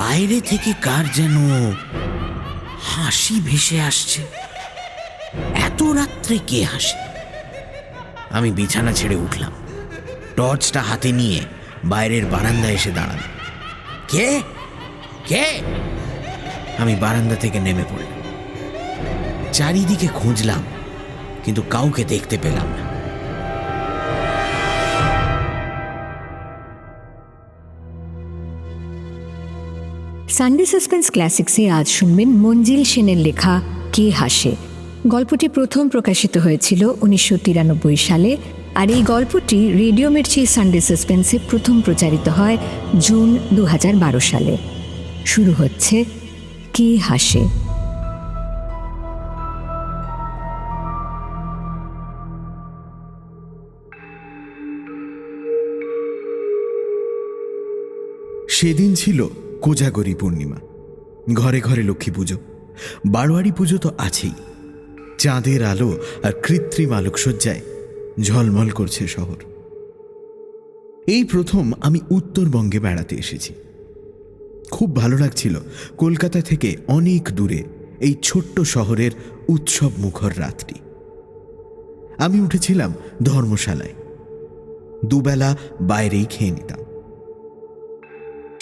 বাইরে থেকে কার যেন হাসি ভেসে আসছে। এত রাত্রে কে হাসে? আমি বিছানা ছেড়ে উঠলাম, টর্চটা হাতে নিয়ে বাইরের বারান্দায় এসে দাঁড়ালাম। কে কে? আমি বারান্দা থেকে নেমে পড়লাম, চারিদিকে খুঁজলাম, কিন্তু কাউকে দেখতে পেলাম না। সানডে সাসপেন্স ক্লাসিক্সে আজ শুনবেন মঞ্জিল সেনের লেখা কে হাসে। গল্পটি প্রথম প্রকাশিত হয়েছিল 1993 সালে, আর এই গল্পটি রেডিও মির্চি সানডে সাসপেন্সে প্রথম প্রচারিত হয় জুন 2012 সালে। শুরু হচ্ছে কে হাসে। সেদিন ছিল কোজাগরী পূর্ণিমা। ঘরে ঘরে লক্ষ্মী পুজো, বারোয়ারি পুজো তো আছেই। চাঁদের আলো আর কৃত্রিম আলোকসজ্জায় ঝলমল করছে শহর। এই প্রথম আমি উত্তরবঙ্গে বেড়াতে এসেছি। খুব ভালো লাগছিল কলকাতা থেকে অনেক দূরে এই ছোট্ট শহরের উৎসব মুখর রাতটি। আমি উঠেছিলাম ধর্মশালায়, দুবেলা বাইরেই খেয়ে নিতাম।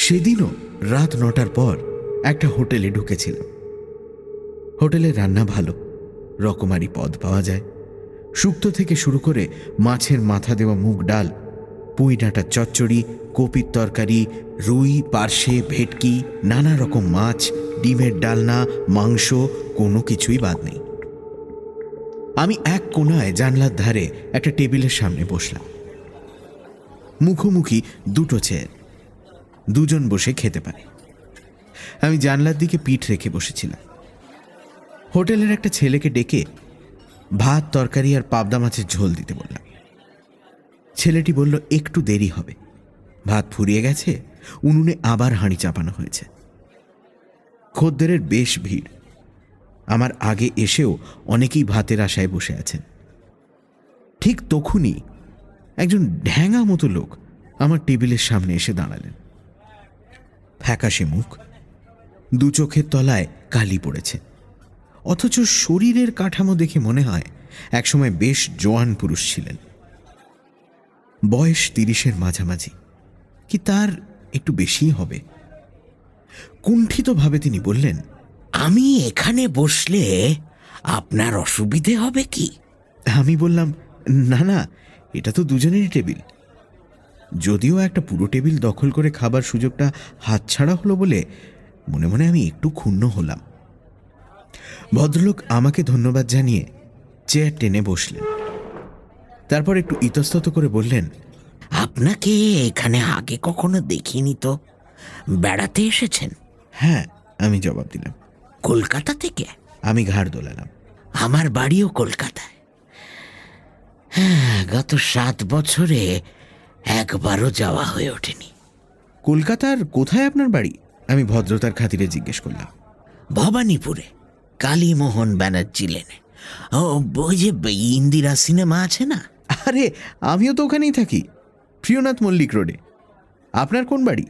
সেদিনও রাত 9টার পর একটা হোটেলে ঢুকেছিলাম। হোটেলের রান্না ভালো, রকমারি পদ পাওয়া যায়। শুক্তো থেকে শুরু করে মাছের মাথা দেওয়া মুগ ডাল, পুঁই ডাঁটার চচ্চড়ি, কপির তরকারি, রুই, পার্শে, ভেটকি, নানা রকম মাছ, ডিমের ডালনা, মাংস, কোনো কিছুই বাদ নেই। আমি এক কোণায় জানলার ধারে একটা টেবিলের সামনে বসলাম। মুখোমুখি দুটো চেয়ার, দুজন বসে খেতে পারে। আমি জানলার দিকে পিঠ রেখে বসেছিলাম। হোটেলের একটা ছেলেকে ডেকে ভাত, তরকারি আর পাবদা মাছের ঝোল দিতে বললাম। ছেলেটি বলল একটু দেরি হবে, ভাত ফুরিয়ে গেছে, উনুনে আবার হাঁড়ি চাপানো হয়েছে। খদ্দেরের বেশ ভিড়। আমার আগে এসেও অনেকেই ভাতের আশায় বসে আছেন। ঠিক তখনই একজন ঢ্যাঙা মতো লোক আমার টেবিলের সামনে এসে দাঁড়ালেন। ফ্যাকাশে মুখ, দু চোখের তলায় কালি পড়েছে, অথচ শরীরের কাঠামো দেখে মনে হয় একসময় বেশ জোয়ান পুরুষ ছিলেন। বয়স 30-এর মাঝামাঝি, কি তার একটু বেশিই হবে। কুণ্ঠিতভাবে তিনি বললেন, আমি এখানে বসলে আপনার অসুবিধে হবে কি? আমি বললাম, না না, এটা তো দুজনেরই টেবিল। যদিও একটা পুরো টেবিল দখল করে খাবার সুযোগটা হাতছাড়া হলো বলে মনে মনে আমি একটু ক্ষুণ্ণ হলাম। ভদ্রলোক আমাকে ধন্যবাদ জানিয়ে চেয়ার টেনে বসলেন। তারপর একটু ইতস্তত করে বললেন, আপনাকে এখানে আগে কখনো দেখিনি তো, বেড়াতে এসেছেন? হ্যাঁ, আমি জবাব দিলাম। কলকাতা থেকে? আমি ঘাড় দোলালাম। আমার বাড়িও কলকাতায়। হ্যাঁ, গত 7 বছরে একবারও যাওয়া হয়ে ওঠেনি। কলকাতার কোথায় আপনার বাড়ি? আমি ভদ্রতার খাতিরে জিজ্ঞেস করলাম। ভবানীপুরে, কালীমোহন ব্যানার্জি লেনে। ও, ওই যে ইন্দিরা সিনেমা আছে না? আরে, আমিও তো ওখানেই থাকি, প্রিয়নাথ মল্লিক রোডে। আপনার কোন বাড়ি?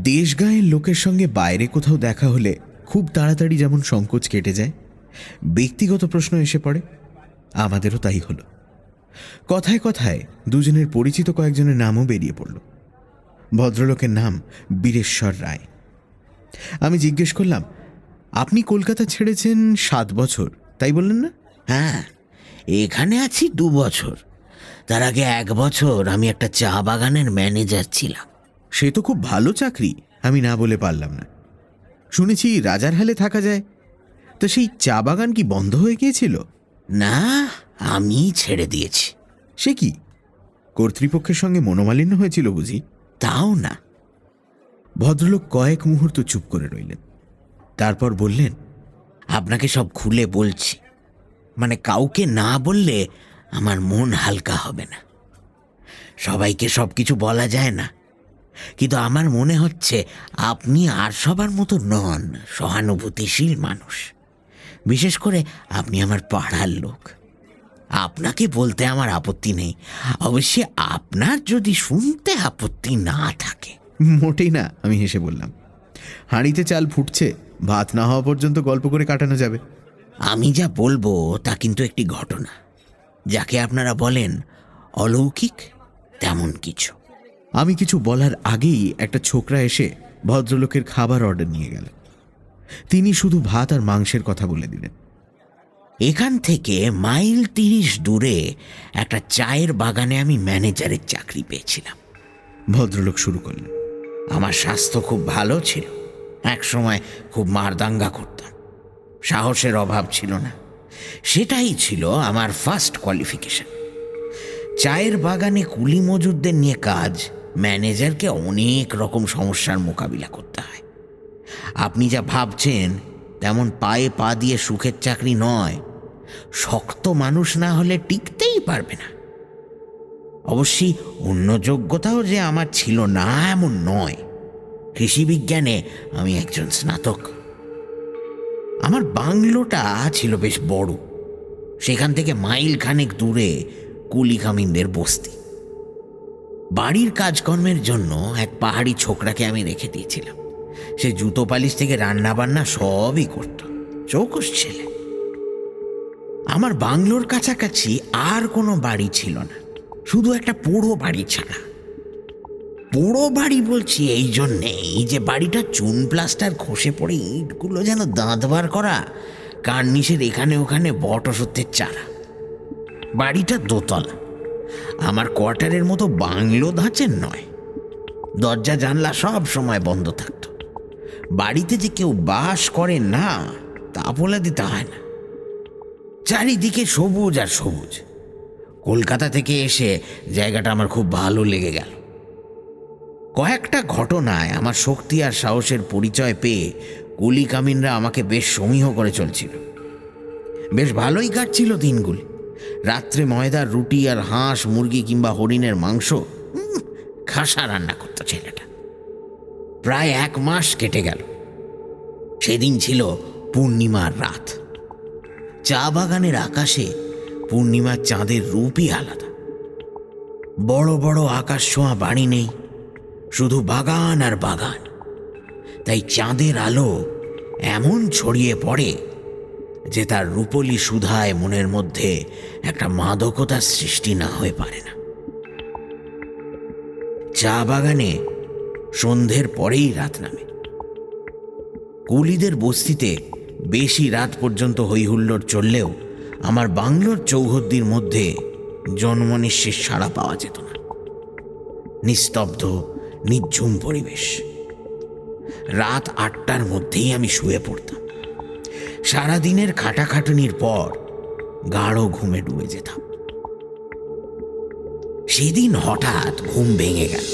দেশগাঁয়ের লোকের সঙ্গে বাইরে কোথাও দেখা হলে খুব তাড়াতাড়ি যেমন সংকোচ কেটে যায়, ব্যক্তিগত প্রশ্ন এসে পড়ে, আমাদেরও তাই হলো। কথায় কথায় দুজনের পরিচিত কয়েকজনের নামও বেরিয়ে পড়ল। ভদ্রলোকের নাম বীরেশ্বর রায়। আমি জিজ্ঞেস করলাম, আপনি কলকাতা ছেড়েছেন 7 বছর, তাই বললেন না? হ্যাঁ, এখানে আছি 2 বছর। তার আগে 1 বছর আমি একটা চা বাগানের ম্যানেজার ছিলাম। সে তো খুব ভালো চাকরি, আমি না বলে পারলাম না। শুনেছি রাজার হালে থাকা যায়, তো সেই চা বাগান কি বন্ধ হয়ে গিয়েছিল? না, আমি ছেড়ে দিয়েছি। সে কি, কর্তৃপক্ষের সঙ্গে মনোমালিন্য হয়েছিল বুঝি? তাও না। ভদ্রলোক কয়েক মুহূর্ত চুপ করে রইলেন, তারপর বললেন, আপনাকে সব খুলে বলছি, মানে কাউকে না বললে আমার মন হালকা হবে না। সবাইকে সব কিছু বলা যায় না, কিন্তু আমার মনে হচ্ছে আপনি আর সবার মতো নন, সহানুভূতিশীল মানুষ। বিশেষ করে আপনি আমার পাড়ার লোক। আপনাকে বলতে আমার আপত্তি নেই, অবশ্যই আপনার যদি শুনতে আপত্তি না থাকে। মোটেই না, আমি হেসে বললাম। হাঁড়িতে চাল ফুটছে, ভাত না হওয়া পর্যন্ত গল্প করে কাটানো যাবে। আমি যা বলবো তা কিন্তু একটি ঘটনা, যাকে আপনারা বলেন অলৌকিক, তেমন কিছু। আমি কিছু বলার আগেই একটা ছোকরা এসে ভদ্রলোকের খাবার অর্ডার নিয়ে গেল। তিনি শুধু ভাত আর মাংসের কথা বলে দিলেন। এখান থেকে মাইল 30 দূরে একটা চায়ের বাগানে আমি ম্যানেজারের চাকরি পেয়েছিলাম। ভদ্রলোক শুরু করলেন। আমার স্বাস্থ্য খুব ভালো ছিল, এক সময় খুব মারদাঙ্গা করতাম, সাহসের অভাব ছিল না। সেটাই ছিল আমার ফার্স্ট কোয়ালিফিকেশন। চায়ের বাগানে কুলি মজুরদের নিয়ে কাজ, ম্যানেজারকে অনেক রকম সমস্যার মোকাবিলা করতে হয়। আপনি যা ভাবছেন তেমন পায়ে পা দিয়ে সুখের চাকরি নয়। শক্ত মানুষ না হলে টিকতেই পারবে না। অবশ্যই অন্য যোগ্যতাও যে আমার ছিল না এমন নয়। কৃষি বিজ্ঞানে আমি একজন স্নাতক। আমার বাংলোটা ছিল বেশ বড়। সেখান থেকে মাইল খানেক দূরে কুলি কামিনদের বস্তি। বাড়ির কাজকর্মের জন্য এক পাহাড়ি ছোকরাকে আমি রেখে দিয়েছিলাম। সে জুতো পালিশ থেকে রান্না বান্না সবই করত, চৌকস ছেলে। আমার বাংলোর কাছাকাছি আর কোনো বাড়ি ছিল না, শুধু একটা পোড়ো বাড়ি ছাড়া। পোড়ো বাড়ি বলছি এই জন্যেই যে বাড়িটা চুন প্লাস্টার খসে পড়ে ইটগুলো যেন দাঁত বার করা, কার্নিশের এখানে ওখানে বট ওষুধের চারা। বাড়িটা দোতলা, আমার কোয়ার্টারের মতো বাংলো ধাঁচের নয়। দরজা জানলা সব সময় বন্ধ থাকতো। বাড়িতে যে কেউ বাস করে না তা বলে দিতে হয় না। চারিদিকে সবুজ আর সবুজ। কলকাতা থেকে এসে জায়গাটা আমার খুব ভালো লেগে গেল। কয়েকটা ঘটনায় আমার শক্তি আর সাহসের পরিচয় পেয়ে কুলি কামিনরা আমাকে বেশ সমীহ করে চলছিল। বেশ ভালোই কাটছিল দিনগুলি। রাত্রে ময়দার রুটি আর হাঁস মুরগি কিংবা হরিণের মাংস খাসা রান্না করত ছেলেটা। প্রায় 1 মাস কেটে গেল। সেদিন ছিল পূর্ণিমার রাত। চা বাগানের আকাশে পূর্ণিমার চাঁদের রূপই আলাদা। বড় বড় আকাশ ছোঁয়া বাড়ি নেই, শুধু বাগান আর বাগান। তাই চাঁদের আলো এমন ছড়িয়ে পড়ে যে তার রূপলি সুধায় মনের মধ্যে একটা মাদকতার সৃষ্টি না হয়ে পারে না। চা বাগানে সন্ধ্যের পরেই রাত নামে। কুলিদের বস্তিতে বেশি রাত পর্যন্ত হইহুল্লোড় চললেও আমার বাংলোর চৌহদ্দির মধ্যে জন্মনিঃশ্বাস সাড়া পাওয়া যেত না। নিস্তব্ধ নিঝুম পরিবেশ। রাত 8টার মধ্যেই আমি শুয়ে পড়তাম। সারাদিনের খাটাখাটুনির পর গাঢ় ঘুমে ডুবে যেতাম। সেদিন হঠাৎ ঘুম ভেঙে গেল।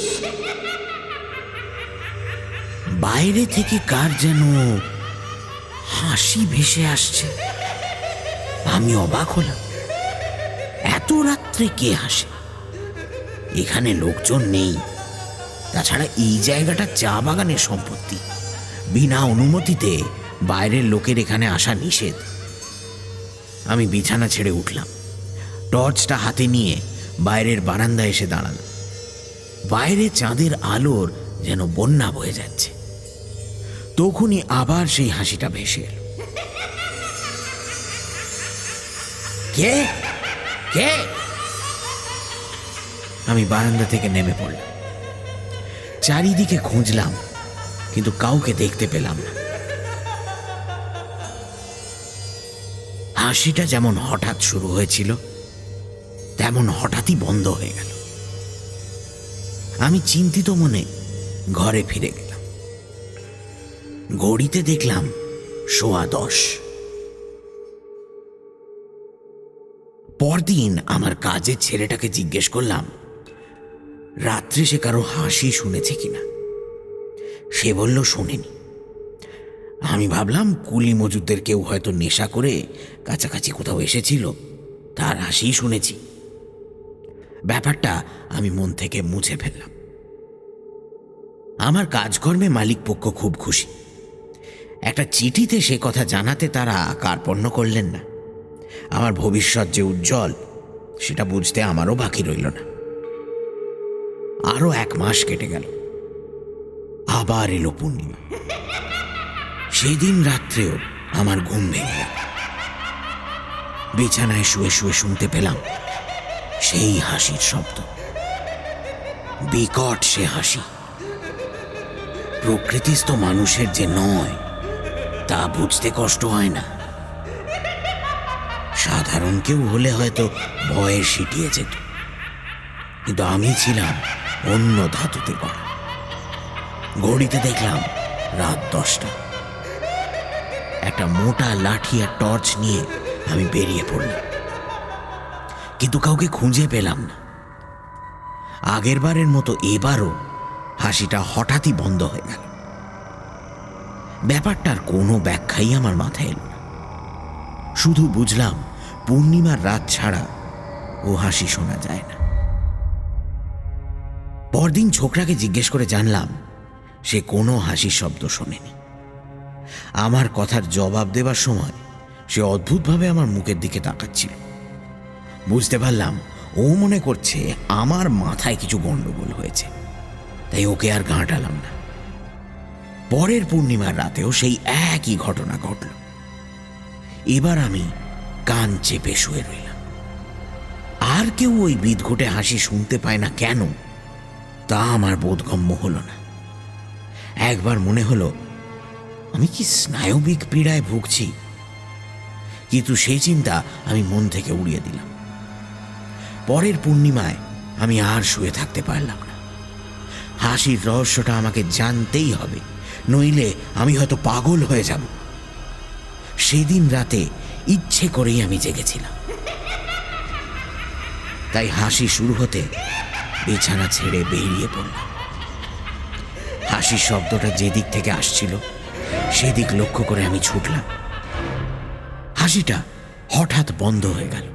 বাইরে থেকে কার যেন হাসি ভেসে আসছে। আমি অবাক হলাম, এত রাত্রে কে হাসে? এখানে লোকজন নেই। তাছাড়া এই জায়গাটা চা বাগানের সম্পত্তি। বিনা অনুমতিতে বাইরের লোকের এখানে আসা নিষেধ। আমি বিছানা ছেড়ে উঠলাম, টর্চটা হাতে নিয়ে বাইরের বারান্দায় এসে দাঁড়ালাম। বাইরে চাঁদের আলোর যেন বন্যা বয়ে যাচ্ছে। তখনই আবার সেই হাসিটা ভেসে এলো। কে কে? আমি বারান্দা থেকে নেমে পড়লাম। চারিদিকে খুঁজলাম, কিন্তু কাউকে দেখতে পেলাম না। হাসিটা যেমন হঠাৎ শুরু হয়েছিল তেমন হঠাৎই বন্ধ হয়ে গেল। আমি চিন্তিত মনে ঘরে ফিরে গেলাম। ঘড়িতে দেখলাম 10:15। পরদিন আমার কাজের ছেলেটাকে জিজ্ঞেস করলাম রাত্রে সে কারো হাসি শুনেছে কিনা। সে বলল শোনেনি। আমি ভাবলাম কুলি মজুরদের কেউ হয়তো নেশা করে কাছাকাছি কোথাও এসেছিল, তার হাসি শুনেছি। ব্যাপারটা আমি মন থেকে মুছে ফেললাম। আমার কাজকর্মে মালিক পক্ষ খুব খুশি। একটা চিঠিতে সে কথা জানাতে তারা কার্পণ্য করলেন না। আমার ভবিষ্যৎ যে উজ্জ্বল সেটা বুঝতে আমারও বাকি রইল না। আরো 1 মাস কেটে গেল। আবার এলো পূর্ণিমা। সেদিন রাত্রেও আমার ঘুম ভেঙে গেল। বিছানায় শুয়ে শুয়ে শুনতে পেলাম সেই হাসির শব্দ। বিকট সে হাসি। প্রকৃতিস্থ মানুষের যে নয় তা বুঝতে কষ্ট হয় না। সাধারণ কেউ হলে হয়তো ভয়ে সিটিয়ে যেত, কিন্তু আমি ছিলাম অন্য ধাতুতে গড়া। ঘড়িতে দেখলাম রাত 10টা। একটা মোটা লাঠি আর টর্চ নিয়ে আমি বেরিয়ে পড়লাম, কিন্তু কাউকে খুঁজে পেলাম না। আগের বারের মতো এবারও হাসিটা হঠাৎই বন্ধ হয়ে গেল। ব্যাপারটার কোনো ব্যাখ্যাই আমার মাথায় এলো না। শুধু বুঝলাম পূর্ণিমার রাত ছাড়া ও হাসি শোনা যায় না। পরদিন ছোকরাকে জিজ্ঞেস করে জানলাম সে কোনো হাসির শব্দ শোনেনি। আমার কথার জবাব দেবার সময় সে অদ্ভুতভাবে আমার মুখের দিকে তাকাচ্ছিল। বুঝতে পারলাম ও মনে করছে আমার মাথায় কিছু গন্ডগোল হয়েছে, তাই ওকে আর গাঁটালাম না। পরের পূর্ণিমার রাতেও সেই একই ঘটনা ঘটল। এবার আমি কান চেপে শুয়ে রইলাম। আর কেউ ওই বিদঘুটে হাসি শুনতে পায় না কেন তা আমার বোধগম্য হলো না। একবার মনে হলো আমি কি স্নায়বিক পীড়ায় ভুগছি, কিন্তু সেই চিন্তা আমি মন থেকে উড়িয়ে দিলাম। পরের পূর্ণিমায় আমি আর শুয়ে থাকতে পারলাম না। হাসির রহস্যটা আমাকে জানতেই হবে, নইলে আমি হয়তো পাগল হয়ে যাব। সেদিন রাতে ইচ্ছে করেই আমি জেগেছিলাম, তাই হাসি শুরু হতে বিছানা ছেড়ে বেরিয়ে পড়লাম। হাসির শব্দটা যেদিক থেকে আসছিল সেদিক লক্ষ্য করে আমি ছুটলাম। হাসিটা হঠাৎ বন্ধ হয়ে গেল।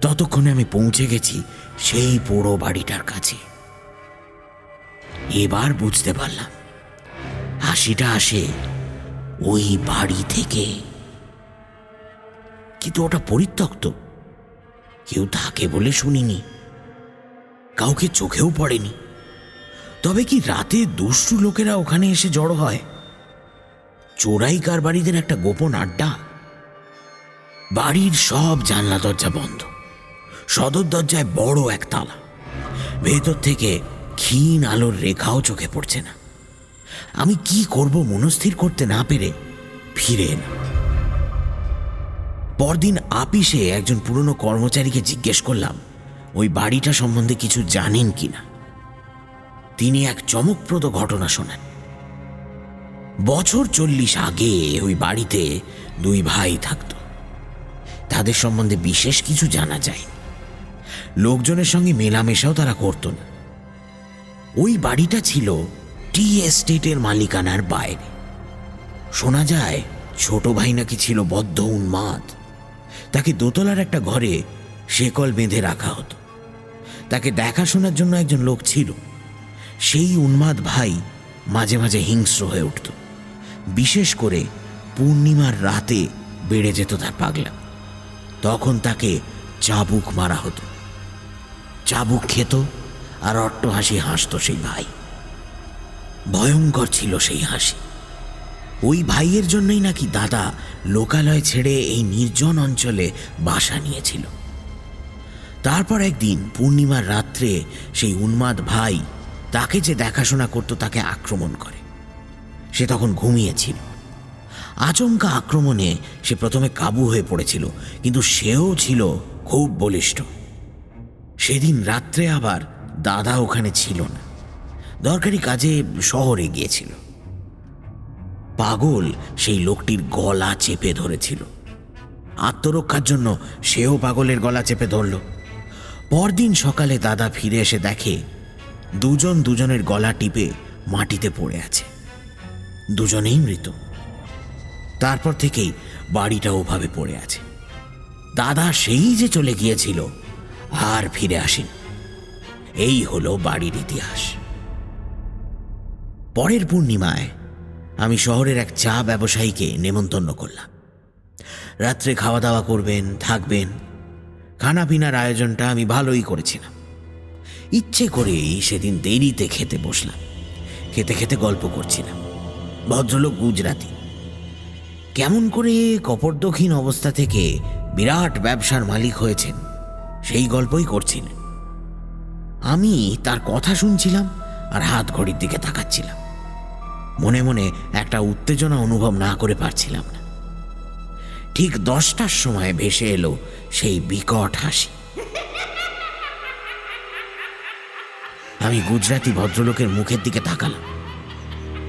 ততক্ষণে আমি পৌঁছে গেছি সেই পোড়ো বাড়িটার কাছে। এবার বুঝতে পারলাম হাসিটা আসে ওই বাড়ি থেকে, কিন্তু ওটা পরিত্যক্ত। কেউ থাকে বলে শুনিনি, কাউকে চোখেও পড়েনি। তবে কি রাতে দুষ্টু লোকেরা ওখানে এসে জড়ো হয়? চোরাই কারবারিদের একটা গোপন আড্ডা? বাড়ির সব জানলা দরজা বন্ধ। সদর দরজায় বড় এক তালা। ভেতর থেকে ক্ষীণ আলোর রেখাও চোখে পড়ছে না। আমি কি করব মনস্থির করতে না পেরে ফিরে এলাম। পরদিন আপিসে একজন পুরনো কর্মচারীকে জিজ্ঞেস করলাম ওই বাড়িটা সম্বন্ধে কিছু জানেন কিনা। তিনি এক চমকপ্রদ ঘটনা শোনান। বছর 40 আগে ওই বাড়িতে 2 ভাই থাকত। তাদের সম্বন্ধে বিশেষ কিছু জানা যায়। লোকজনের সঙ্গে মেলামেশাও তারা করত না। ওই বাড়িটা ছিল টি এস্টেটের মালিকানার বাইরে। শোনা যায় ছোট ভাই নাকি ছিল বদ্ধ উন্মাদ। তাকে দোতলার একটা ঘরে শেকল বেঁধে রাখা হতো। তাকে দেখাশোনার জন্য একজন লোক ছিল। সেই উন্মাদ ভাই মাঝে মাঝে হিংস্র হয়ে উঠত। বিশেষ করে পূর্ণিমার রাতে বেড়ে যেত তার পাগলা। তখন তাকে চাবুক মারা হতো। চাবুক খেত আর অট্টহাসি হাসত সেই ভাই। ভয়ঙ্কর ছিল সেই হাসি। ওই ভাইয়ের জন্যই নাকি দাদা লোকালয় ছেড়ে এই নির্জন অঞ্চলে বাসা নিয়েছিল। তারপর একদিন পূর্ণিমার রাত্রে সেই উন্মাদ ভাই তাকে যে দেখাশোনা করত তাকে আক্রমণ করে। সে তখন ঘুমিয়েছিল। আচমকা আক্রমণে সে প্রথমে কাবু হয়ে পড়েছিল, কিন্তু সেও ছিল খুব বলিষ্ঠ। সেদিন রাত্রে আবার দাদা ওখানে ছিল না, দরকারি কাজে শহরে গিয়েছিল। পাগল সেই লোকটির গলা চেপে ধরেছিল। আত্মরক্ষার জন্য সেও পাগলের গলা চেপে ধরল। পরদিন সকালে দাদা ফিরে এসে দেখে দুজন দুজনের গলা টিপে মাটিতে পড়ে আছে। দুজনেই মৃত। তারপর থেকেই বাড়িটা ওভাবে পড়ে আছে। দাদা সেই যে চলে গিয়েছিল আর ফিরে আসেন। এই হলো বাড়ির ইতিহাস। পরের পূর্ণিমায় আমি শহরের এক চা ব্যবসায়ীকে নেমন্তন্ন করলাম। রাত্রে খাওয়া দাওয়া করবেন, থাকবেন। খানা পিনার আয়োজনটা আমি ভালোই করেছিলাম। ইচ্ছে করেই সেদিন দেরিতে খেতে বসলাম। খেতে খেতে গল্প করছিলাম। ভদ্রলোক গুজরাতি। কেমন করে কপর্দক্ষিণ অবস্থা থেকে বিরাট ব্যবসার মালিক হয়েছেন সেই গল্পই করছিলেন। আমি তার কথা শুনছিলাম আর হাত ঘড়ির দিকে তাকাচ্ছিলাম। মনে মনে একটা উত্তেজনা অনুভব না করে পারছিলাম না। ঠিক 10টার সময় ভেসে এলো সেই বিকট হাসি। আমি গুজরাটি ভদ্রলোকের মুখের দিকে তাকালাম।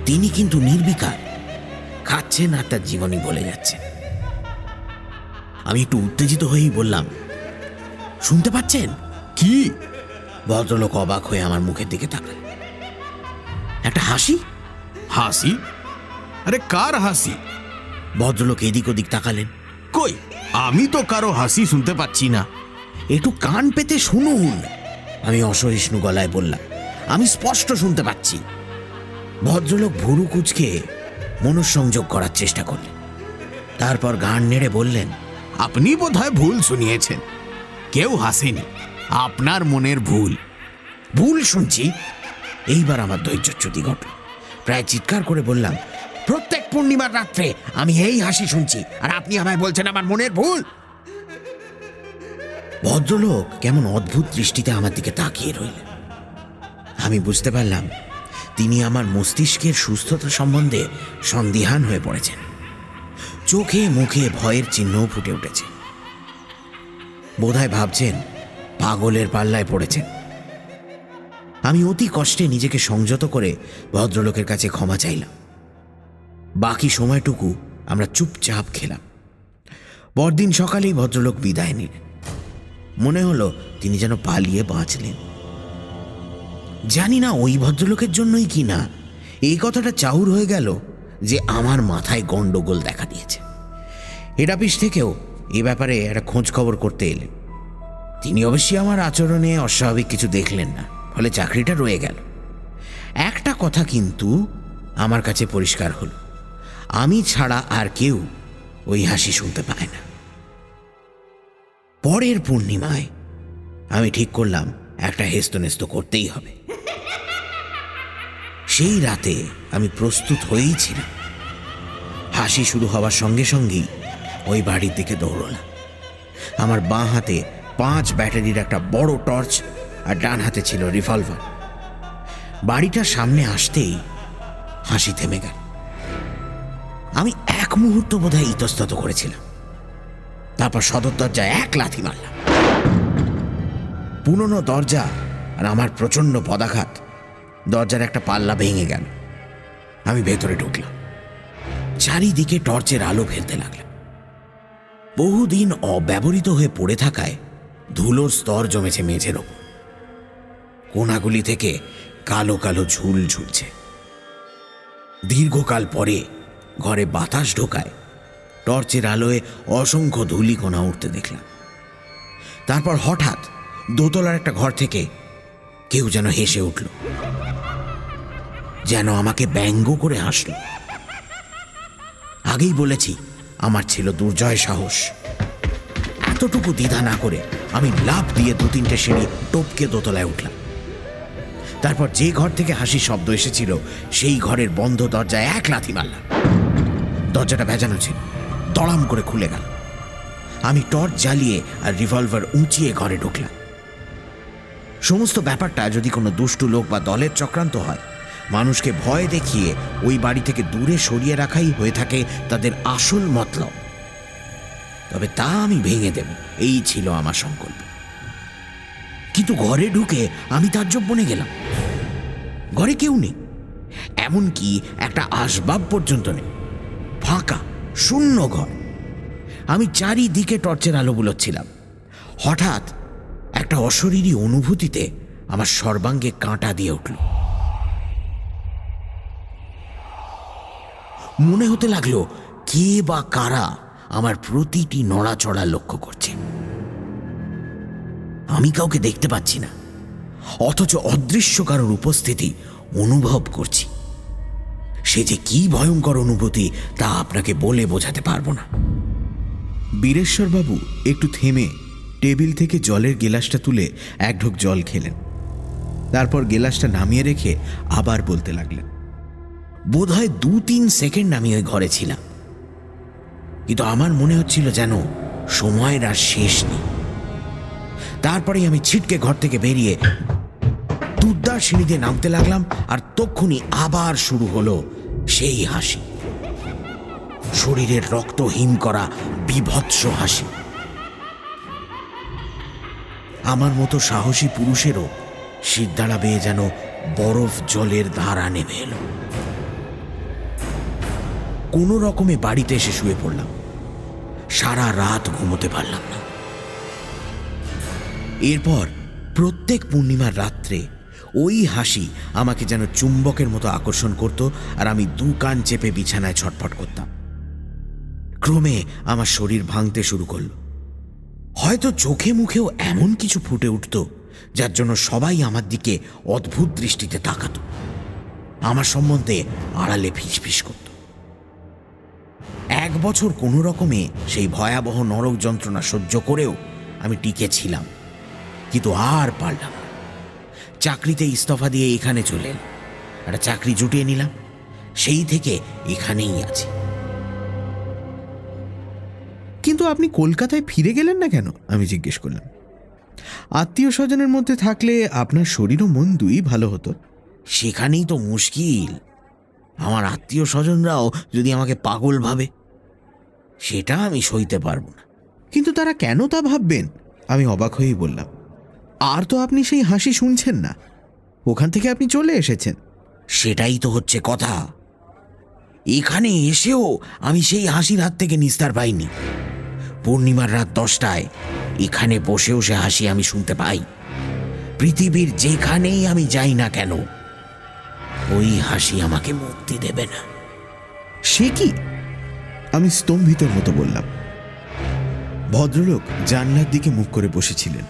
তিনি কিন্তু নির্বিকার, খাচ্ছেন আর তার জীবনী বলে যাচ্ছেন। আমি একটু উত্তেজিত হয়েই বললাম, শুনতে পাচ্ছেন? কি? ভদ্রলোক অবাক হয়ে আমার মুখের দিকে তাকাল। একটা হাসি। হাসি? আরে কার হাসি? ভদ্রলোক এদিক ওদিক তাকালেন। কই, আমি তো কারো হাসি শুনতে পাচ্ছি না। একটু কান পেতে শুনুন, আমি অসহিষ্ণু গলায় বললাম। আমি স্পষ্ট শুনতে পাচ্ছি। ভদ্রলোক ভুরু কুঁচকে মনঃসংযোগ করার চেষ্টা করলেন, তারপর গান নেড়ে বললেন, আপনি বোধহয় ভুল শুনিয়েছেন। কেউ হাসেনি, আপনার মনের ভুল। ভুল শুনছি? এইবার আমার ধৈর্যচ্যুতি ঘটল। প্রায় চিৎকার করে বললাম, প্রত্যেক পূর্ণিমার রাত্রে আমি এই হাসি শুনছি, আর আপনি আমায় বলছেন আমার মনের ভুল? ভদ্রলোক কেমন অদ্ভুত দৃষ্টিতে আমার দিকে তাকিয়ে রইলেন। আমি বুঝতে পারলাম তিনি আমার মস্তিষ্কের সুস্থতা সম্বন্ধে সন্দিহান হয়ে পড়েছেন। চোখে মুখে ভয়ের চিহ্নও ফুটে উঠেছে। বোধহয় ভাবছেন পাগলের পাল্লায় পড়েছেন। আমি অতি কষ্টে নিজেকে সংযত করে ভদ্রলোকের কাছে ক্ষমা চাইলাম। বাকি সময়টুকু আমরা চুপচাপ খেলাম। পরদিন সকালেই ভদ্রলোক বিদায় নিলেন। মনে হলো তিনি যেন পালিয়ে বাঁচলেন। জানি না ওই ভদ্রলোকের জন্যই কি না এই কথাটা চাউর হয়ে গেল যে আমার মাথায় গন্ডগোল দেখা দিয়েছে। হেড অফিস থেকেও এ ব্যাপারে একটা খোঁজ খবর করতে এলেন। তিনি অবশ্যই আমার আচরণে অস্বাভাবিক কিছু দেখলেন না, ফলে চাকরিটা রয়ে গেল। একটা কথা কিন্তু আমার কাছে পরিষ্কার হলো, আমি ছাড়া আর কেউ ওই হাসি শুনতে পায় না। পরের পূর্ণিমায় আমি ঠিক করলাম একটা হেস্তনেস্ত করতেই হবে। সেই রাতে আমি প্রস্তুত হয়েই ছিলাম। হাসি শুরু হওয়ার সঙ্গে সঙ্গেই ওই বাড়ির দিকে দৌড়লাম। আমার বাঁ হাতে 5 ব্যাটারির একটা বড় টর্চ আর ডান হাতে ছিল রিভলভার। বাড়িটার সামনে আসতেই হাসি থেমে গেল। আমি এক মুহূর্ত বোধহয় ইতস্তত করেছিলাম, তারপর সদর দরজায় এক লাথি মারলাম। পুরনো দরজা আর আমার প্রচণ্ড পদাঘাত দরজার একটা পাল্লা ভেঙে গেল। আমি ভেতরে ঢুকলাম। চারিদিকে টর্চের আলো ফেলতে লাগলাম। বহুদিন অব্যবহৃত হয়ে পড়ে থাকায় ধুলোর স্তর জমেছে মেঝের ওপর। কোণাগুলি থেকে কালো কালো ঝুল ঝুলছে। দীর্ঘকাল পরে ঘরে বাতাস ঢোকায় টর্চের আলোয় অসংখ্য ধূলিকণা উঠতে দেখলাম। তারপর হঠাৎ দোতলার একটা ঘর থেকে কেউ যেন হেসে উঠল, যেন আমাকে ব্যঙ্গ করে হাসল। আগেই বলেছি আমার ছিল দুর্জয় সাহস। এতটুকু দ্বিধা না করে আমি লাফ দিয়ে 2-3টে সিঁড়ি টপকে দোতলায় উঠলাম। তারপর যে ঘর থেকে হাসির শব্দ এসেছিল সেই ঘরের বন্ধ দরজায় এক লাথি মারলাম। দরজাটা ভেজানো ছিল, দড়াম করে খুলে গেল। আমি টর্চ জ্বালিয়ে আর রিভলভার উঁচিয়ে ঘরে ঢুকলাম। সমস্ত ব্যাপারটা যদি কোনো দুষ্টু লোক বা দলের চক্রান্ত হয়, মানুষকে ভয় দেখিয়ে ওই বাড়ি থেকে দূরে সরিয়ে রাখাই হয়ে থাকে তাদের আসল মতলব, তবে তা আমি ভেঙে দেব, এই ছিল আমার সংকল্প। কিন্তু ঘরে ঢুকে আমি তাজ্জব বনে গেলাম। ঘরে কেউ নেই, এমনকি একটা আসবাব পর্যন্ত নেই। ফাঁকা শূন্য ঘর। আমি চারিদিকে টর্চের আলো বুলোচ্ছিলাম। হঠাৎ একটা অশরীরী অনুভূতিতে আমার সর্বাঙ্গে কাঁটা দিয়ে উঠল। মনে হতে লাগলো কে বা কারা আমার প্রতিটি নড়াচড়া লক্ষ্য করছে। আমি কাউকে দেখতে পাচ্ছি না, অথচ অদৃশ্য কারোর উপস্থিতি অনুভব করছি। সে যে কি ভয়ঙ্কর অনুভূতি তা আপনাকে বলে বোঝাতে পারবো না। বীরেশ্বরবাবু একটু থেমে টেবিল থেকে জলের গেলাসটা তুলে এক ঢোক জল খেলেন। তারপর গেলাসটা নামিয়ে রেখে আবার বলতে লাগলেন, বোধহয় 2-3 সেকেন্ড আমি ওই ঘরে ছিলাম, কিন্তু আমার মনে হচ্ছিল যেন সময়ের আর শেষ নেই। তারপরে আমি ছিটকে ঘর থেকে বেরিয়ে দুর্দার সিঁড়িতে নামতে লাগলাম, আর তক্ষুনি আবার শুরু হলো সেই হাসি, শরীরের রক্ত হিম করা বীভৎস হাসি। আমার মতো সাহসী পুরুষেরও শিরদাঁড়া বেয়ে যেন বরফ জলের ধারা নেমে এলো। কোনো রকমে বাড়িতে এসে শুয়ে পড়লাম। সারা রাত ঘুমোতে পারলাম না। এরপর প্রত্যেক পূর্ণিমার রাত্রে ওই হাসি আমাকে যেন চুম্বকের মতো আকর্ষণ করত, আর আমি 2 কান চেপে বিছানায় ছটফট করতাম। ক্রমে আমার শরীর ভাঙতে শুরু করল। হয়তো চোখে মুখেও এমন কিছু ফুটে উঠত যার জন্য সবাই আমার দিকে অদ্ভুত দৃষ্টিতে তাকাত, আমার সম্বন্ধে আড়ালে ফিসফিস করত। 1 বছর কোনো রকমে সেই ভয়াবহ নরক যন্ত্রণা সহ্য করেও আমি টিকে ছিলাম, কিন্তু আর পারলাম না। চাকরিতে ইস্তফা দিয়ে এখানে চলে এলাম, একটা চাকরি জুটিয়ে নিলাম, সেই থেকে এখানেই আছি। কিন্তু আপনি কলকাতায় ফিরে গেলেন না কেন? আমি জিজ্ঞেস করলাম। আত্মীয় স্বজনের মধ্যে থাকলে আপনার শরীর ও মন দুই ভালো হতো। সেখানেই তো মুশকিল। আমার আত্মীয় স্বজনরাও যদি আমাকে পাগল ভাবে, সেটা আমি সইতে পারবো না। কিন্তু তারা কেন তা ভাববেন? আমি অবাক হয়েই বললাম। আর তো আপনি সেই হাসি শুনছেন না, ওখান থেকে আপনি চলে এসেছেন। সেটাই তো হচ্ছে কথা। এখানে এসেও আমি সেই হাসির হাত থেকে নিস্তার পাইনি। পূর্ণিমার রাত 10টায় এখানে বসেও সে হাসি আমি শুনতে পাই। পৃথিবীর যেখানেই আমি যাই না কেন, ওই হাসি আমাকে মুক্তি দেবে না। সে কি? আমি স্তম্ভিতর মতো বললাম। ভদ্রলোক জানলার দিকে মুখ করে বসেছিলেন।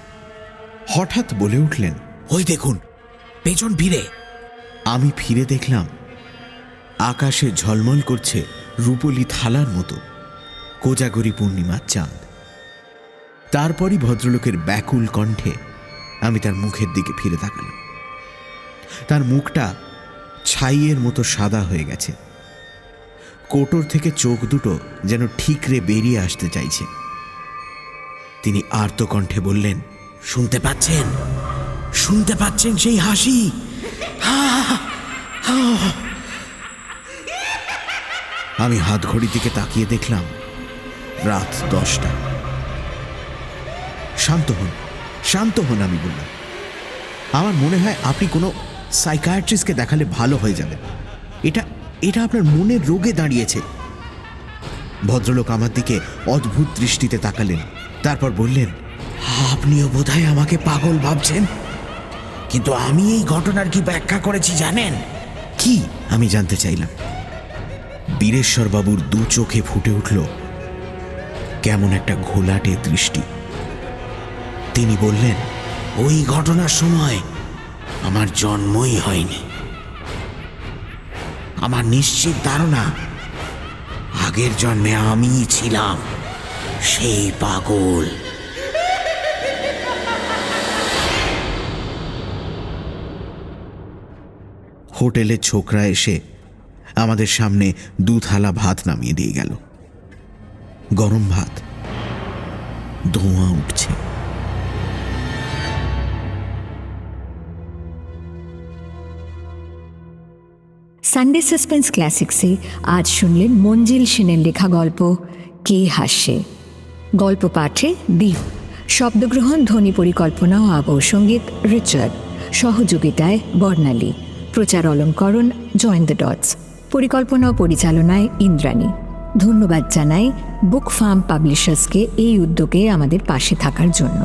হঠাৎ বলে উঠলেন, ওই দেখুন, পেছন ফিরে। আমি ফিরে দেখলাম আকাশে ঝলমল করছে রূপলি থালার মতো কোজাগরি পূর্ণিমার চাঁদ। তারপরই ভদ্রলোকের ব্যাকুল কণ্ঠে আমি তার মুখের দিকে ফিরে তাকালাম। তার মুখটা ছাইয়ের মতো সাদা হয়ে গেছে। কোটর থেকে চোখ দুটো যেন ঠিকরে বেরিয়ে আসতে চাইছে। তিনি আর্ত কণ্ঠে বললেন, শুনতে পাচ্ছেন? শুনতে পাচ্ছেন সেই হাসি? আমি হাত ঘড়ির দিকে তাকিয়ে দেখলাম রাত 10টা। শান্ত হন, শান্ত হন, আমি বললাম। আমার মনে হয় আপনি কোনো সাইকিয়াট্রিস্টকে দেখালে ভালো হয়ে যাবেন। এটা আপনার মনের রোগে দাঁড়িয়েছে। ভদ্রলোক আমার দিকে অদ্ভুত দৃষ্টিতে তাকালেন, তারপর বললেন, আপনিও বোধহয় আমাকে পাগল ভাবছেন, কিন্তু আমি এই ঘটনার কি ব্যাখ্যা করেছি জানেন? কি? আমি জানতে চাইলাম। বীরেশ্বর বাবুর 2 চোখে ফুটে উঠল কেমন একটা ঘোলাটে দৃষ্টি। তিনি বললেন, ওই ঘটনার সময় আমার জন্মই হয়নি। আমার নিশ্চিত ধারণা আগের জন্মে আমিই ছিলাম সেই পাগল। হোটেলের ছোকরা এসে আমাদের সামনে 2 থালা ভাত নামিয়ে দিয়ে গেল। গরম ভাত, ধোঁয়া উঠছে। সানডে সাসপেন্স ক্লাসিক্সে আজ শুনলেন মঞ্জিল সেনের লেখা গল্প কে হাসে। গল্প পাঠে দীপ, শব্দগ্রহণ, ধ্বনি পরিকল্পনা ও আবহ সঙ্গীত রিচার্ড, সহযোগিতায় বর্ণালী, প্রচার অলঙ্করণ জয়েন দ্য ডটস, পরিকল্পনা ও পরিচালনায় ইন্দ্রাণী। ধন্যবাদ জানাই বুক ফার্ম পাবলিশার্সকে এই উদ্যোগে আমাদের পাশে থাকার জন্য।